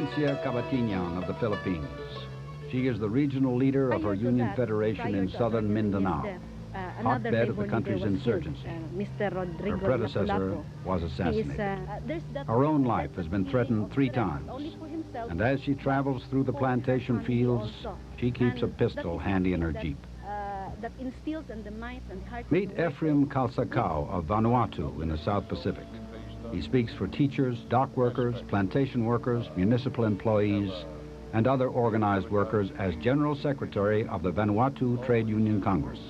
Florencia Cabatiñan of the Philippines. She is the regional leader of her union federation in southern Mindanao, hotbed of the country's insurgency. Her predecessor was assassinated. Her own life has been threatened 3 times, and as she travels through the plantation fields, she keeps a pistol handy in her jeep. Meet Ephraim Calsacao of Vanuatu in the South Pacific. He speaks for teachers, dock workers, plantation workers, municipal employees, and other organized workers as General Secretary of the Vanuatu Trade Union Congress.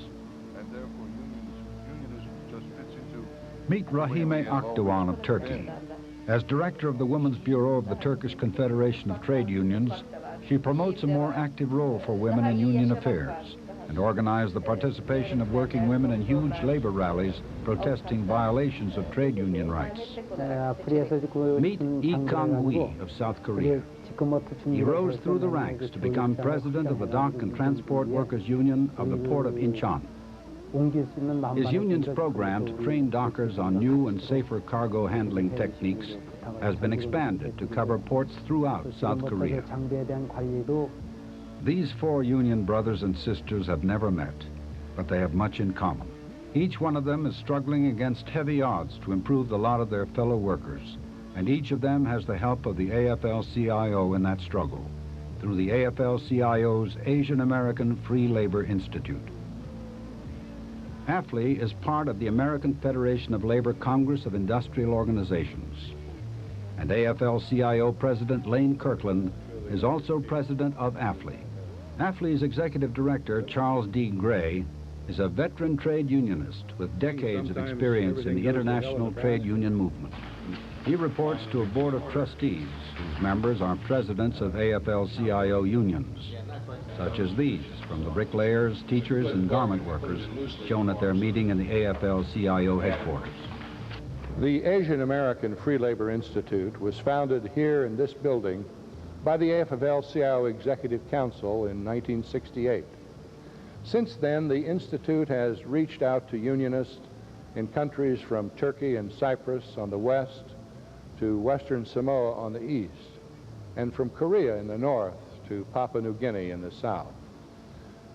Meet Rahime Akdoğan of Turkey. As director of the Women's Bureau of the Turkish Confederation of Trade Unions, she promotes a more active role for women in union affairs and organized the participation of working women in huge labor rallies protesting violations of trade union rights. Meet Lee Kang-hui of South Korea. He rose through the ranks to become president of the Dock and Transport Workers Union of the Port of Incheon. His union's program to train dockers on new and safer cargo handling techniques has been expanded to cover ports throughout South Korea. These 4 union brothers and sisters have never met, but they have much in common. Each one of them is struggling against heavy odds to improve the lot of their fellow workers, and each of them has the help of the AFL-CIO in that struggle, through the AFL-CIO's Asian American Free Labor Institute. AFLI is part of the American Federation of Labor Congress of Industrial Organizations, and AFL-CIO President Lane Kirkland is also president of AFLI. AFLI's executive director, Charles D. Gray, is a veteran trade unionist with decades of experience in the international trade union movement. He reports to a board of trustees whose members are presidents of AFL-CIO unions, such as these from the bricklayers, teachers, and garment workers shown at their meeting in the AFL-CIO headquarters. The Asian American Free Labor Institute was founded here in this building by the AFL-CIO Executive Council in 1968. Since then, the Institute has reached out to unionists in countries from Turkey and Cyprus on the west to Western Samoa on the east, and from Korea in the north to Papua New Guinea in the south.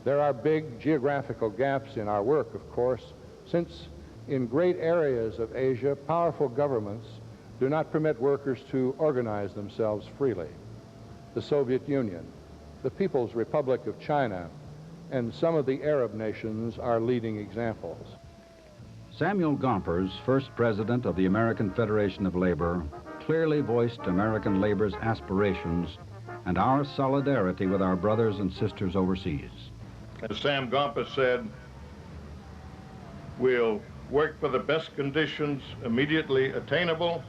There are big geographical gaps in our work, of course, since in great areas of Asia, powerful governments do not permit workers to organize themselves freely. The Soviet Union, the People's Republic of China, and some of the Arab nations are leading examples. Samuel Gompers, first president of the American Federation of Labor, clearly voiced American labor's aspirations and our solidarity with our brothers and sisters overseas. As Sam Gompers said, we'll work for the best conditions immediately attainable.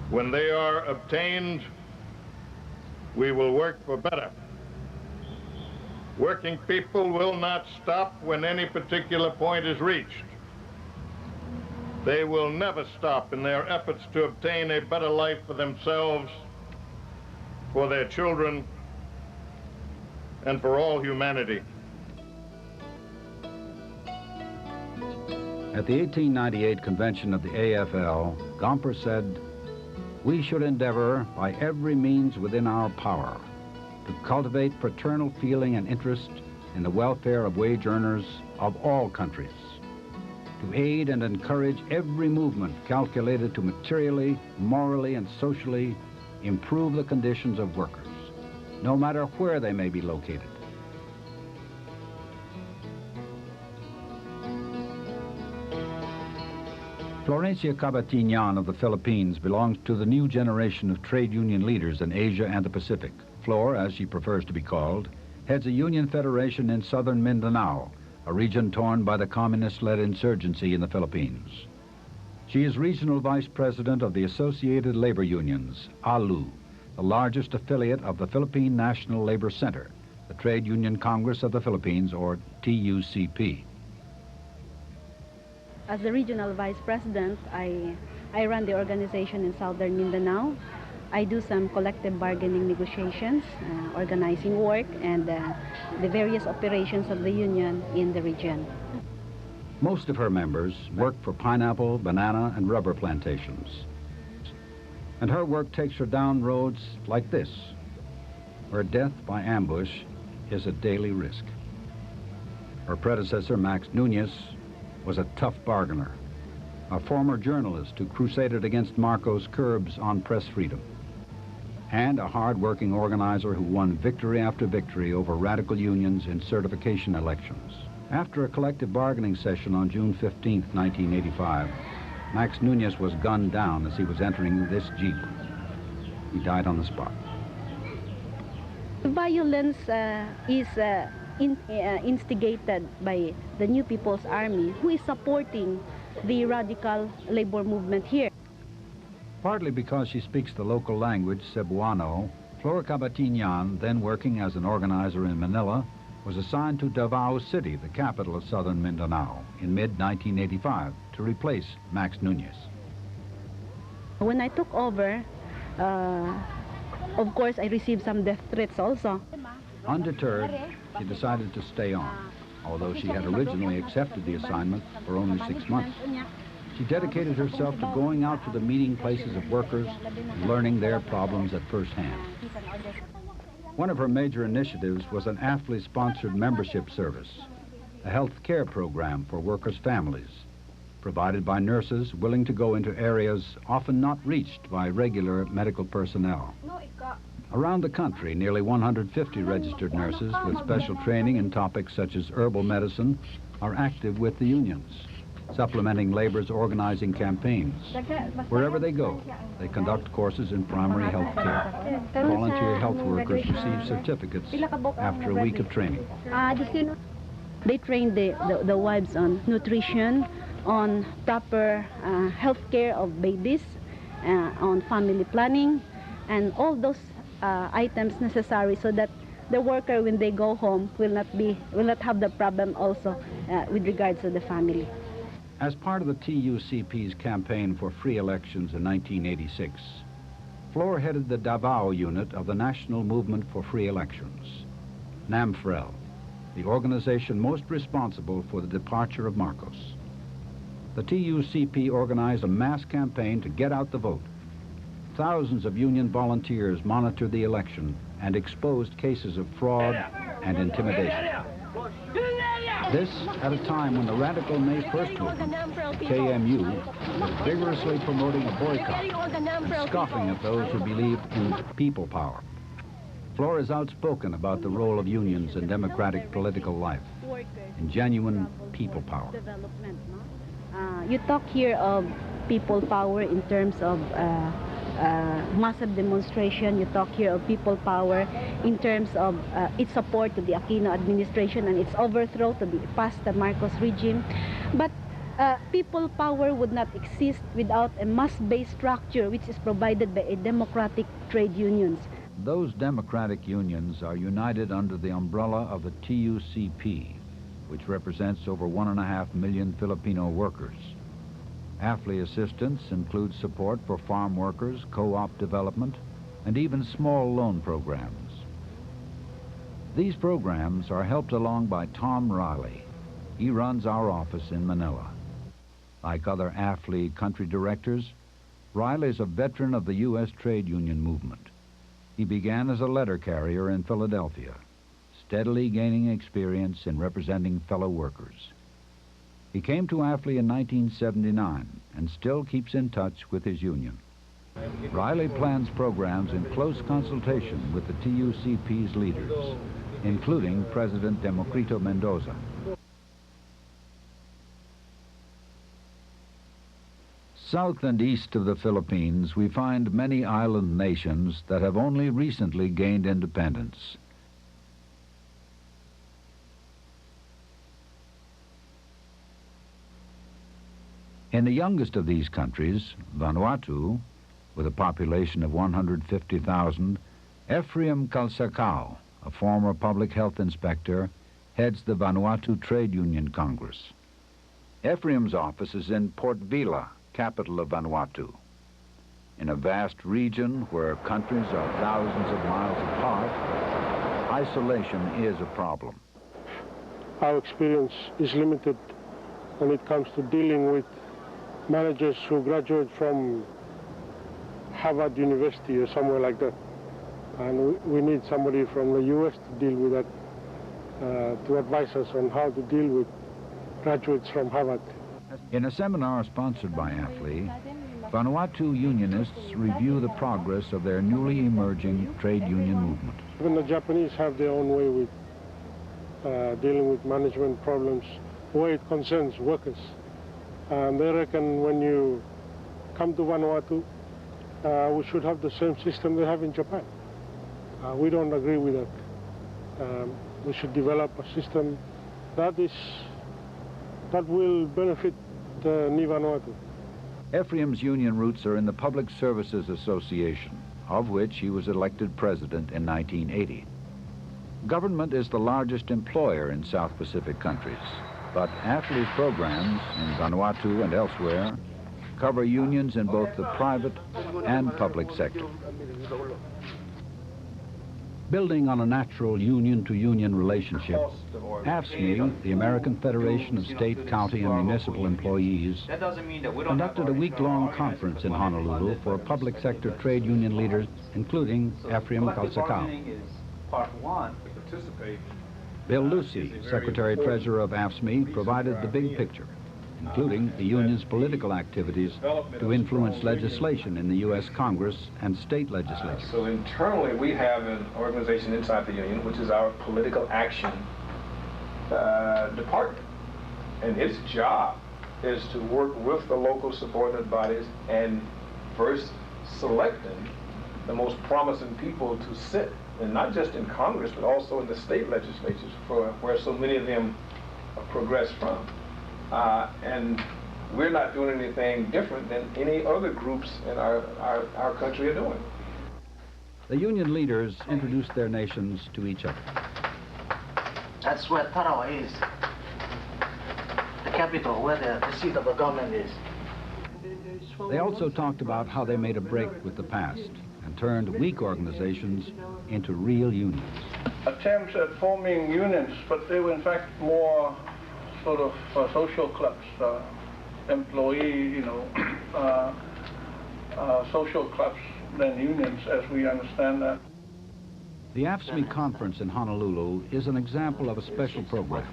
When they are obtained, we will work for better. Working people will not stop when any particular point is reached. They will never stop in their efforts to obtain a better life for themselves, for their children, and for all humanity. At the 1898 convention of the AFL, Gompers said, "We should endeavor by every means within our power to cultivate fraternal feeling and interest in the welfare of wage earners of all countries, to aid and encourage every movement calculated to materially, morally, and socially improve the conditions of workers, no matter where they may be located." Florencia Cabatiñan of the Philippines belongs to the new generation of trade union leaders in Asia and the Pacific. Flor, as she prefers to be called, heads a union federation in southern Mindanao, a region torn by the communist-led insurgency in the Philippines. She is regional vice president of the Associated Labor Unions, ALU, the largest affiliate of the Philippine National Labor Center, the Trade Union Congress of the Philippines, or TUCP. As the regional vice president, I run the organization in southern Mindanao. I do some collective bargaining negotiations, organizing work, and the various operations of the union in the region. Most of her members work for pineapple, banana, and rubber plantations. And her work takes her down roads like this, where death by ambush is a daily risk. Her predecessor, Max Nunez, was a tough bargainer, a former journalist who crusaded against Marcos' curbs on press freedom, and a hard-working organizer who won victory after victory over radical unions in certification elections. After a collective bargaining session on June 15, 1985, Max Nunez was gunned down as he was entering this Jeep. He died on the spot. Violence is instigated by the New People's Army, who is supporting the radical labor movement here. Partly because she speaks the local language, Cebuano, Flor Cabatinyan, then working as an organizer in Manila, was assigned to Davao City, the capital of southern Mindanao, in mid-1985 to replace Max Nunez. When I took over, of course, I received some death threats also. Undeterred, she decided to stay on, although she had originally accepted the assignment for only 6 months. She dedicated herself to going out to the meeting places of workers and learning their problems at first hand. One of her major initiatives was an AFL-I-sponsored membership service, a health care program for workers' families, provided by nurses willing to go into areas often not reached by regular medical personnel. Around the country, nearly 150 registered nurses with special training in topics such as herbal medicine are active with the unions, supplementing labor's organizing campaigns. Wherever they go, they conduct courses in primary health care. Volunteer health workers receive certificates after a week of training. They train the wives on nutrition, on proper health care of babies, on family planning, and all those items necessary so that the worker, when they go home, will not have the problem also with regards to the family. As part of the TUCP's campaign for free elections in 1986, Flor headed the Davao unit of the National Movement for Free Elections, MFLI, the organization most responsible for the departure of Marcos. The TUCP organized a mass campaign to get out the vote. Thousands of union volunteers monitored the election and exposed cases of fraud and intimidation. This at a time when the radical May 1st movement, the KMU, was vigorously promoting a boycott and scoffing at those who believed in people power. Flor is outspoken about the role of unions in democratic political life, in genuine people power. You talk here of people power in terms of massive demonstration. You talk here of people power in terms of its support to the Aquino administration and its overthrow to the past Marcos regime. But people power would not exist without a mass-based structure which is provided by a democratic trade unions. Those democratic unions are united under the umbrella of the TUCP, which represents over 1.5 million Filipino workers. AFL-I assistance includes support for farm workers, co-op development, and even small loan programs. These programs are helped along by Tom Riley. He runs our office in Manila. Like other AFL-I country directors, Riley is a veteran of the U.S. trade union movement. He began as a letter carrier in Philadelphia, steadily gaining experience in representing fellow workers. He came to AFL-I in 1979 and still keeps in touch with his union. Riley plans programs in close consultation with the TUCP's leaders, including President Democrito Mendoza. South and east of the Philippines, we find many island nations that have only recently gained independence. In the youngest of these countries, Vanuatu, with a population of 150,000, Ephraim Calsacao, a former public health inspector, heads the Vanuatu Trade Union Congress. Ephraim's office is in Port Vila, capital of Vanuatu. In a vast region where countries are thousands of miles apart, isolation is a problem. Our experience is limited when it comes to dealing with managers who graduate from Harvard University or somewhere like that. And we need somebody from the US to deal with that, to advise us on how to deal with graduates from Harvard. In a seminar sponsored by AFL-CIO, Vanuatu unionists review the progress of their newly emerging trade union movement. Even the Japanese have their own way with dealing with management problems, where it concerns workers. And they reckon when you come to Vanuatu, we should have the same system they have in Japan. We don't agree with that. We should develop a system that will benefit New Vanuatu. Ephraim's union roots are in the Public Services Association, of which he was elected president in 1980. Government is the largest employer in South Pacific countries, but AFL-CIO's programs in Vanuatu and elsewhere cover unions in both the private and public sector. Building on a natural union-to-union relationship, AFL-CIO, the American Federation of State, County, and Municipal Employees, conducted a week-long conference in Honolulu for public sector trade union leaders, including Ephraim Kalsakau. Bill Lucy, Secretary-Treasurer of AFL-CIO, provided the big picture, including the union's political activities to influence legislation in the U.S. Congress and state legislatures. So internally, we have an organization inside the union, which is our political action department. And its job is to work with the local subordinate bodies and first selecting the most promising people to sit, and not just in Congress, but also in the state legislatures, where so many of them progress from. And we're not doing anything different than any other groups in our country are doing. The union leaders introduced their nations to each other. That's where Tarawa is, the capital, where the seat of the government is. They also talked about how they made a break with the past and turned weak organizations into real unions. Attempts at forming unions, but they were in fact more sort of social clubs, employee, social clubs than unions as we understand that. The AFL-CIO conference in Honolulu is an example of a special program,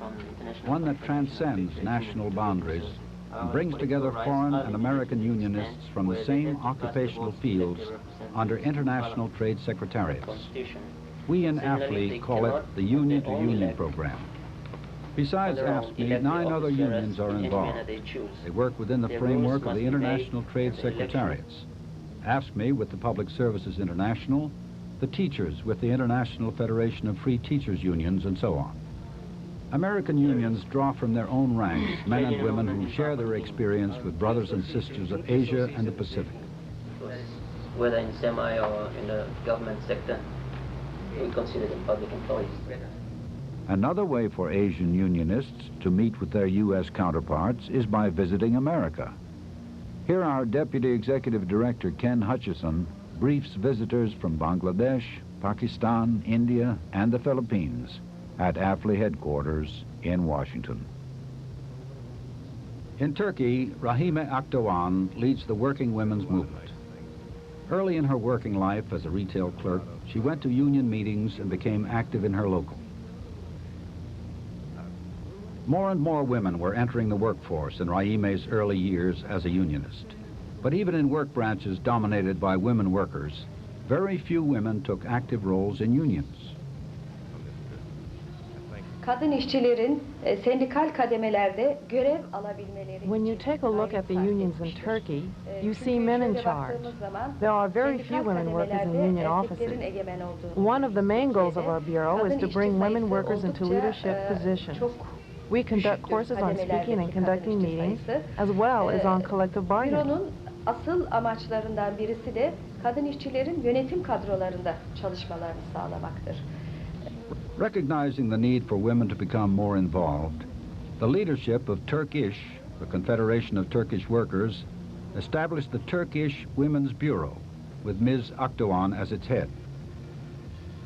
one that transcends national boundaries and brings together foreign and American unionists from the same occupational fields under international trade secretariats. We in AFL-CIO call it the Union-to-Union program. Besides AFL-CIO, 9 other unions are involved. They work within the framework of the International Trade Secretariats. AFL-CIO with the Public Services International, the teachers with the International Federation of Free Teachers Unions, and so on. American unions draw from their own ranks men and women who share their experience with brothers and sisters of Asia and the Pacific. Whether in semi or in the government sector, we consider them public employees. Another way for Asian unionists to meet with their U.S. counterparts is by visiting America. Here our Deputy Executive Director, Ken Hutchison, briefs visitors from Bangladesh, Pakistan, India, and the Philippines at AFL-CIO headquarters in Washington. In Turkey, Rahime Akdoğan leads the working women's movement. Early in her working life as a retail clerk, she went to union meetings and became active in her local. More and more women were entering the workforce in Rahime's early years as a unionist. But even in work branches dominated by women workers, very few women took active roles in unions. When you take a look at the unions in Turkey, you see men in charge. There are very few women workers in union offices. One of the main goals of our bureau is to bring women workers into leadership positions. We conduct courses on speaking and conducting meetings, as well as on collective bargaining. Asıl amaçlarından birisi de kadın işçilerin yönetim kadrolarında çalışmalarını sağlamaktır. Recognizing the need for women to become more involved, the leadership of Turkish, the Confederation of Turkish Workers, established the Turkish Women's Bureau, with Ms. Akdoğan as its head.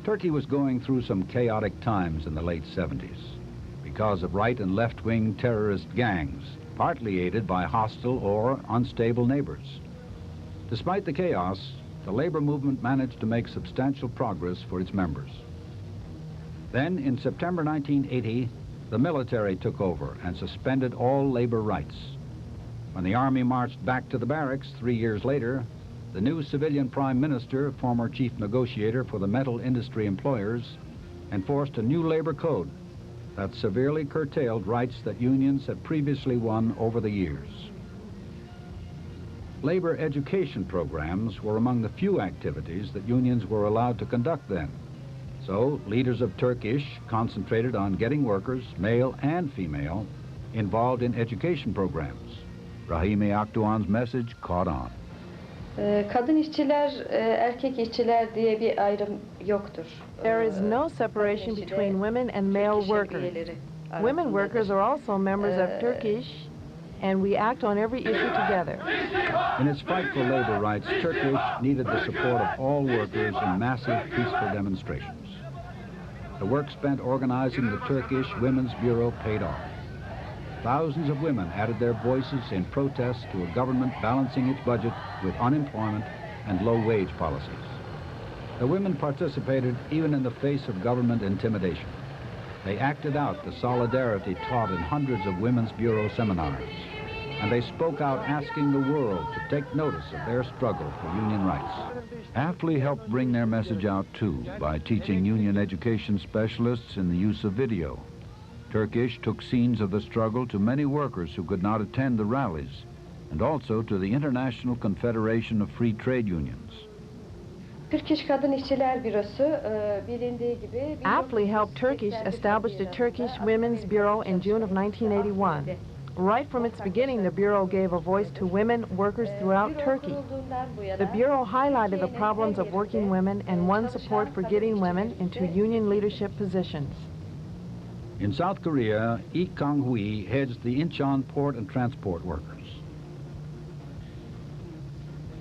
Turkey was going through some chaotic times in the late 70s because of right and left-wing terrorist gangs, partly aided by hostile or unstable neighbors. Despite the chaos, the labor movement managed to make substantial progress for its members. Then, in September 1980, the military took over and suspended all labor rights. When the Army marched back to the barracks 3 years later, the new civilian prime minister, former chief negotiator for the metal industry employers, enforced a new labor code that severely curtailed rights that unions had previously won over the years. Labor education programs were among the few activities that unions were allowed to conduct then. So, leaders of Turkish concentrated on getting workers, male and female, involved in education programs. Rahime Akdoğan's message caught on. Kadın işçiler, erkek işçiler diye bir ayrım yoktur. There is no separation between women and male workers. Women workers are also members of Turkish, and we act on every issue together. In its fight for labor rights, Turkish needed the support of all workers in massive peaceful demonstrations. The work spent organizing the Turkish Women's Bureau paid off. Thousands of women added their voices in protest to a government balancing its budget with unemployment and low-wage policies. The women participated even in the face of government intimidation. They acted out the solidarity taught in hundreds of Women's Bureau seminars, and they spoke out asking the world to take notice of their struggle for union rights. AFL-CIO helped bring their message out too by teaching union education specialists in the use of video. Turkish took scenes of the struggle to many workers who could not attend the rallies, and also to the International Confederation of Free Trade Unions. Turkish Kadın İşçiler Bürosu bilindiği gibi AFL-CIO helped Turkish establish the Turkish Women's Bureau in June of 1981. Right from its beginning, the Bureau gave a voice to women workers throughout Turkey. The Bureau highlighted the problems of working women and won support for getting women into union leadership positions. In South Korea, Lee Kang-hui heads the Incheon port and transport workers.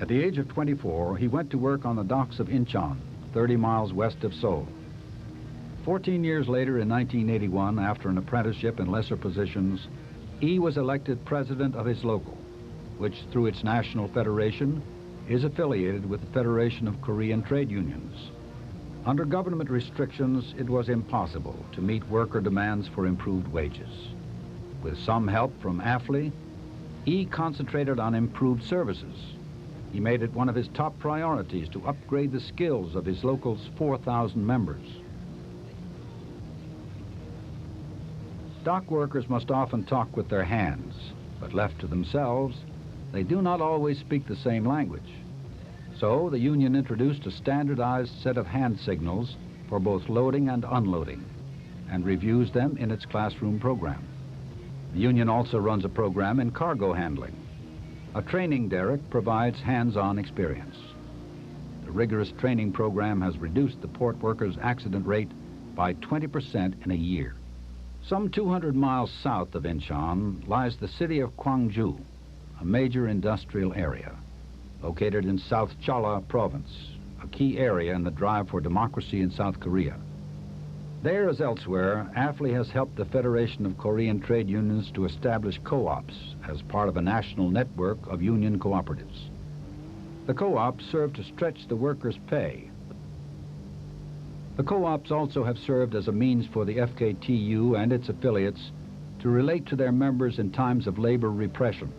At the age of 24, he went to work on the docks of Incheon, 30 miles west of Seoul. 14 years later, in 1981, after an apprenticeship in lesser positions, Lee was elected president of his local, which through its national federation is affiliated with the Federation of Korean Trade Unions. Under government restrictions, it was impossible to meet worker demands for improved wages. With some help from AFL-CIO, Lee concentrated on improved services. He made it one of his top priorities to upgrade the skills of his local's 4,000 members. Dock workers must often talk with their hands, but left to themselves, they do not always speak the same language. So the union introduced a standardized set of hand signals for both loading and unloading, and reviews them in its classroom program. The union also runs a program in cargo handling. A training derrick provides hands-on experience. The rigorous training program has reduced the port workers' accident rate by 20% in a year. Some 200 miles south of Incheon lies the city of Gwangju, a major industrial area, located in South Cholla Province, a key area in the drive for democracy in South Korea. There, as elsewhere, AFL-CIO has helped the Federation of Korean Trade Unions to establish co-ops as part of a national network of union cooperatives. The co-ops serve to stretch the workers' pay. The co-ops also have served as a means for the FKTU and its affiliates to relate to their members in times of labor repression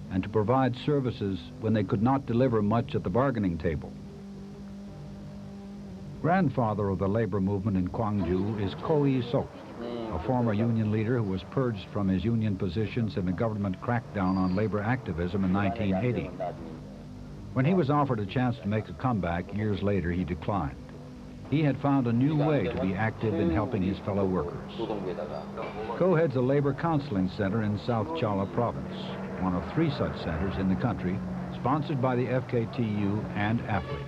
and to provide services when they could not deliver much at the bargaining table. Grandfather of the labor movement in Gwangju is Ko Lee-sok, a former union leader who was purged from his union positions in the government crackdown on labor activism in 1980. When he was offered a chance to make a comeback years later, he declined. He had found a new way to be active in helping his fellow workers. Ko heads a labor counseling center in South Cholla Province, one of 3 such centers in the country, sponsored by the FKTU and AFL-CIO.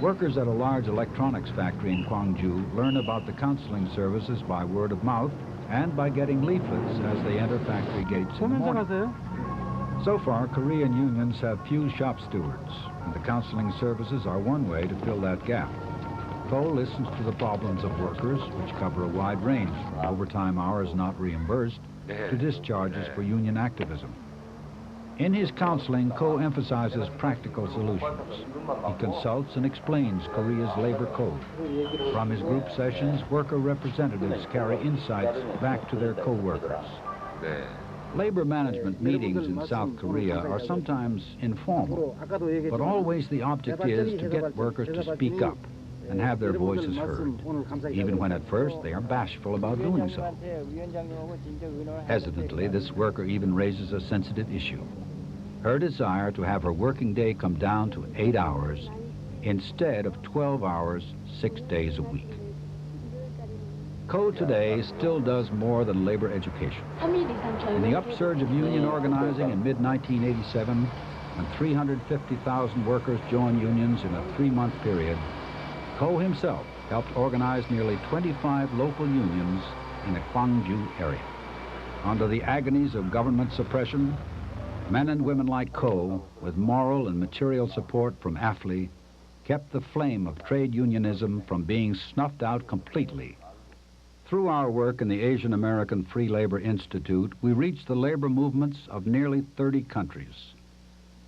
Workers at a large electronics factory in Gwangju learn about the counseling services by word of mouth and by getting leaflets as they enter factory gates in the morning. So far, Korean unions have few shop stewards, and the counseling services are one way to fill that gap. Ko listens to the problems of workers, which cover a wide range from overtime hours not reimbursed to discharges for union activism. In his counseling, Ko emphasizes practical solutions. He consults and explains Korea's labor code. From his group sessions, worker representatives carry insights back to their co-workers. Labor management meetings in South Korea are sometimes informal, but always the object is to get workers to speak up and have their voices heard, even when at first they are bashful about doing so. Hesitantly, this worker even raises a sensitive issue: her desire to have her working day come down to 8 hours instead of 12 hours, 6 days a week. Ko today still does more than labor education. In the upsurge of union organizing in mid-1987, when 350,000 workers joined unions in a 3-month period, Ko himself helped organize nearly 25 local unions in the Gwangju area. Under the agonies of government suppression, men and women like Ko, with moral and material support from AFL-CIO, kept the flame of trade unionism from being snuffed out completely. Through our work in the Asian American Free Labor Institute, we reached the labor movements of nearly 30 countries.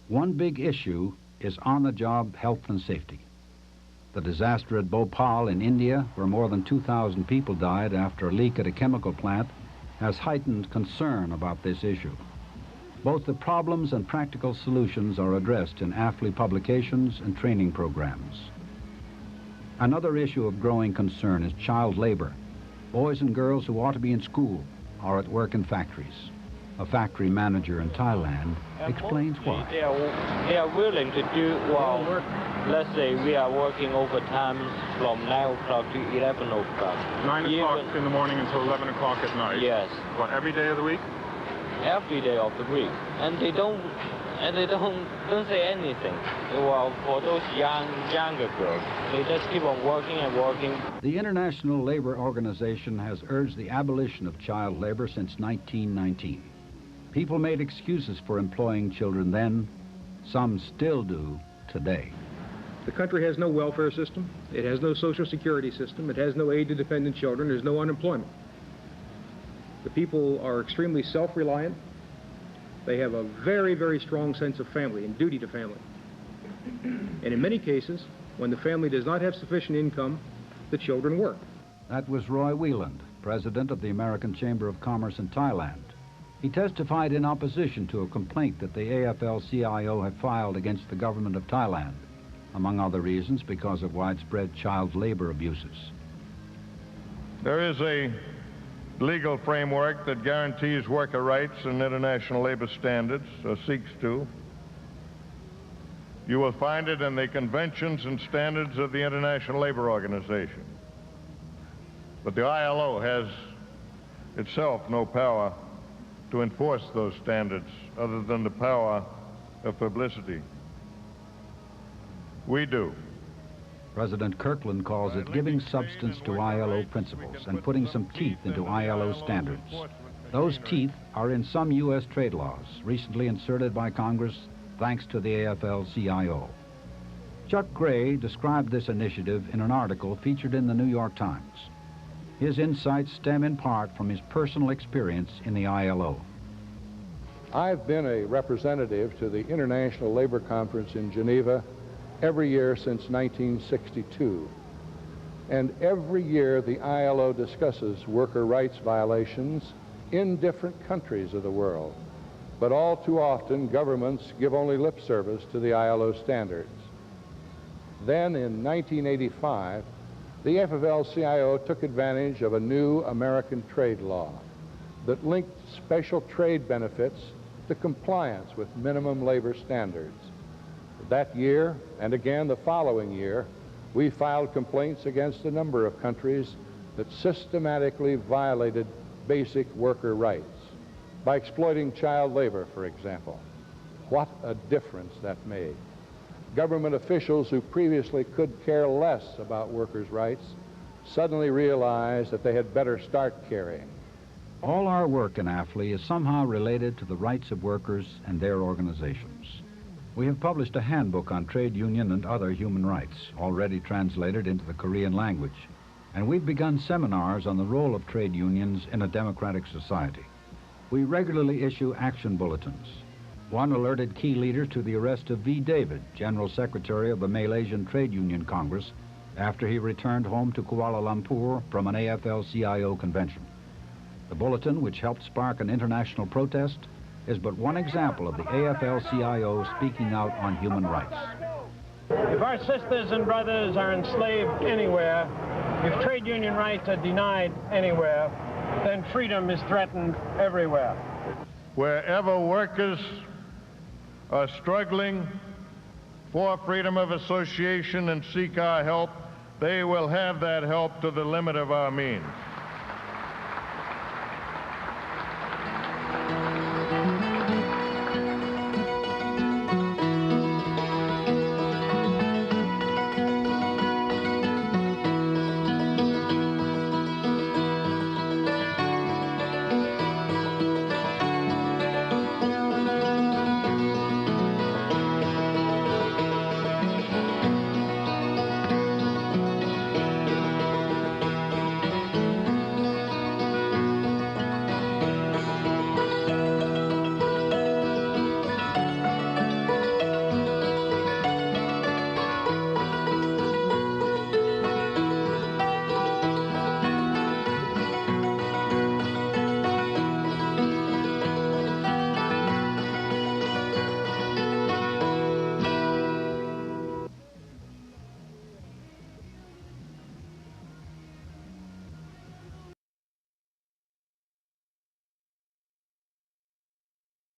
One big issue is on-the-job health and safety. The disaster at Bhopal in India, where more than 2,000 people died after a leak at a chemical plant, has heightened concern about this issue. Both the problems and practical solutions are addressed in AFL-CIO publications and training programs. Another issue of growing concern is child labor. Boys and girls who ought to be in school are at work in factories. A factory manager in Thailand explains why. They are willing to do, well, let's say we are working overtime from 9 o'clock to 11 o'clock. 9 o'clock in the morning until 11 o'clock at night? Yes. What, every day of the week? Every day of the week. And they don't say anything. Well, for those younger girls, they just keep on working and working. The International Labor Organization has urged the abolition of child labor since 1919. People made excuses for employing children then. Some still do today. The country has no welfare system. It has no social security system. It has no aid to dependent children. There's no unemployment. The people are extremely self-reliant. They have a very, very strong sense of family and duty to family. And in many cases, when the family does not have sufficient income, the children work. That was Roy Wheeland, president of the American Chamber of Commerce in Thailand. He testified in opposition to a complaint that the AFL-CIO had filed against the government of Thailand, among other reasons because of widespread child labor abuses. There is a legal framework that guarantees worker rights and international labor standards, or seeks to. You will find it in the conventions and standards of the International Labor Organization. But the ILO has itself no power to enforce those standards other than the power of publicity. We do. President Kirkland calls it giving substance to ILO principles and putting some teeth into ILO standards. Those teeth are in some U.S. trade laws, recently inserted by Congress thanks to the AFL-CIO. Chuck Gray described this initiative in an article featured in the New York Times. His insights stem in part from his personal experience in the ILO. I've been a representative to the International Labor Conference in Geneva every year since 1962. And every year the ILO discusses worker rights violations in different countries of the world. But all too often, governments give only lip service to the ILO standards. Then in 1985, the AFL-CIO took advantage of a new American trade law that linked special trade benefits to compliance with minimum labor standards. That year, and again the following year, we filed complaints against a number of countries that systematically violated basic worker rights by exploiting child labor, for example. What a difference that made. Government officials who previously could care less about workers' rights suddenly realized that they had better start caring. All our work in AFL-CIO is somehow related to the rights of workers and their organizations. We have published a handbook on trade union and other human rights, already translated into the Korean language, and we've begun seminars on the role of trade unions in a democratic society. We regularly issue action bulletins. One alerted key leaders to the arrest of V. David, General Secretary of the Malaysian Trade Union Congress, after he returned home to Kuala Lumpur from an AFL-CIO convention. The bulletin, which helped spark an international protest, is but one example of the AFL-CIO speaking out on human rights. If our sisters and brothers are enslaved anywhere, if trade union rights are denied anywhere, then freedom is threatened everywhere. Wherever workers are struggling for freedom of association and seek our help, they will have that help to the limit of our means.